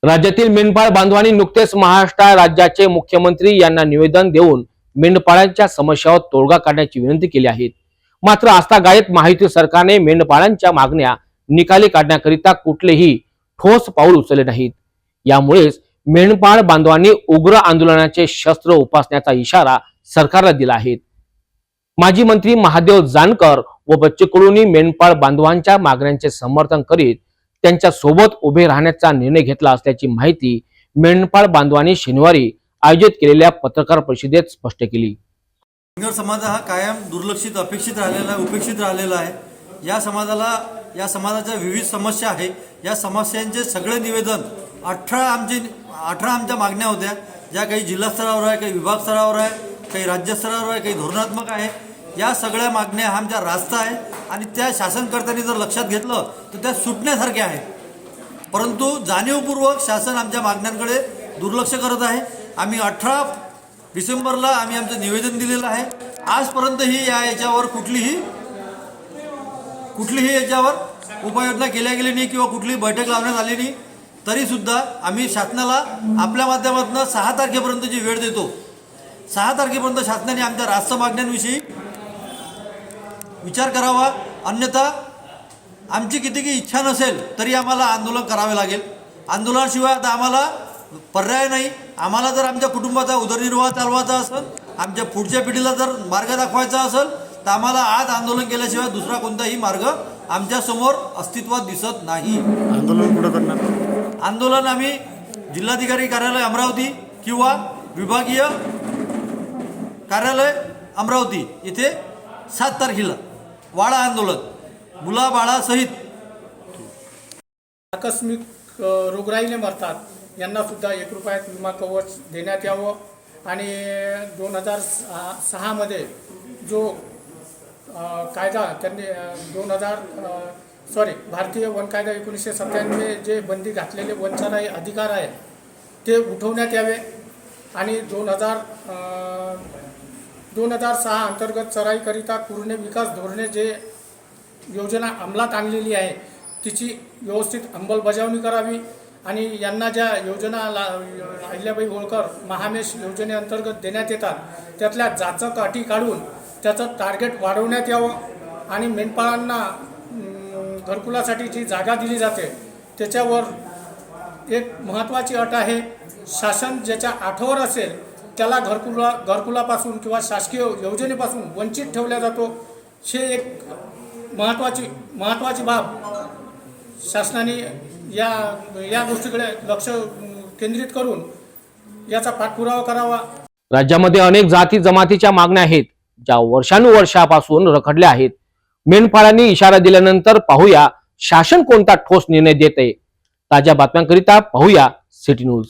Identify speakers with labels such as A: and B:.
A: राज्यातील मेंढपाळ बांधवांनी नुकतेच महाराष्ट्र राज्याचे मुख्यमंत्री यांना निवेदन देऊन मेंढपाळांच्या समस्यावर तोडगा काढण्याची विनंती केली आहे। मात्र आस्थागायत महायुती सरकारने मेंढपाळांच्या मागण्या निकाली काढण्याकरिता कुठलेही ठोस पाऊल उचलले नाहीत। यामुळेच मेंढपाळ बांधवांनी उग्र आंदोलनाचे शस्त्र उपासण्याचा इशारा सरकारला दिला आहे। माजी मंत्री महादेव जानकर व बच्चू कडूंनी मेंढपाळ बांधवांच्या मागण्यांचे समर्थन करीत त्यांच्या सोबत उभे राहण्याचा निर्णय घेतला असल्याची माहिती मेंढपाळ बांधवांनी शनिवारी आयोजित केलेल्या पत्रकार परिषदेत स्पष्ट केली।
B: धनगर समाज हा कायम दुर्लक्षित, अपेक्षित राहिलेला, उपेक्षित राहिलेला आहे। या समाजाच्या विविध समस्या आहे। या समस्यांचे सगळे निवेदन 18 आमच्या मागण्या होत्या, ज्या काही जिल्हा स्तरावर आहे, काही विभाग स्तरावर आहे, काही राज्य स्तरावर आहे, काही धोरणात्मक आहे। या सगळ्या मागण्या आमच्या रास्त आहे आणि त्या शासनकर्त्यांनी जर लक्षात घेतलं तर त्या सुटण्यासारख्या आहेत। परंतु जाणीवपूर्वक शासन आमच्या मागण्यांकडे दुर्लक्ष करत आहे। आम्ही 18 डिसेंबरला आमचं निवेदन दिलेलं आहे। आजपर्यंतही याच्यावर कुठलीही याच्यावर उपाययोजना केल्या गेली नाही किंवा कुठलीही बैठक लावण्यात आली नाही। तरीसुद्धा आम्ही शासनाला आपल्या माध्यमातून 6 तारखेपर्यंतची वेळ देतो। 6 तारखेपर्यंत शासनाने आमच्या रास्त मागण्यांविषयी विचार करावा, अन्यथा आमची कितीही इच्छा नसेल तरी आम्हाला आंदोलन करावे लागेल। आंदोलनाशिवाय आता आम्हाला पर्याय नाही। आम्हाला जर आमच्या कुटुंबाचा उदरनिर्वाह चालवायचा असेल, आमच्या पुढच्या पिढीला जर मार्ग दाखवायचा असेल तर आम्हाला आज आंदोलन केल्याशिवाय दुसरा कोणताही मार्ग आमच्या समोर अस्तित्वात दिसत नाही।
C: आंदोलन कुठं करणार?
B: आंदोलन आम्ही जिल्हाधिकारी कार्यालय अमरावती किंवा विभागीय कार्यालय अमरावती इथे 7 तारखेला वाडा आंदोलन मुलाबाळासहित।
D: आकस्मिक रोगराईने मरतात यांना सुद्धा 1 रुपयात विमा कवच देण्यात यावं आणि 2006 मध्ये जो कायदा त्यांनी भारतीय वन कायदा 1997 जे बंदी घातलेले वनचराई अधिकार आहे ते उठवण्यात यावे आणि 2006 अंतर्गत चराईकरिता पूर्ण विकास धोरणे जे योजना अंमलात आणलेली आहे तिची व्यवस्थित अंमलबजावणी करावी आणि यांना ज्या योजना अहिल्याबाई होळकर महामेश योजनेअंतर्गत देण्यात येतात त्यातल्या जाचक अटी काढून त्याचं टार्गेट वाढवण्यात यावं आणि मेंढपाळांना घरकुलासाठी जी जागा दिली जाते त्याच्यावर एक महत्त्वाची अट आहे, शासन ज्याच्या आठवर असेल त्याला घरकुलापासून किंवा शासकीय योजनेपासून वंचित ठेवला जातो। हे एक महत्त्वाची बाब शासनाने या गोष्टीकडे लक्ष केंद्रित करून याचा पाठपुरावा करावा।
A: राज्यामध्ये अनेक जाती जमातीच्या मागण्या आहेत ज्या वर्षानुवर्षापासून रखडल्या आहेत। मेंढपाळांनी इशारा दिल्यानंतर पाहूया शासन कोणता ठोस निर्णय देते। ताज्या बातम्यांकरिता पाहूया सिटी न्यूज।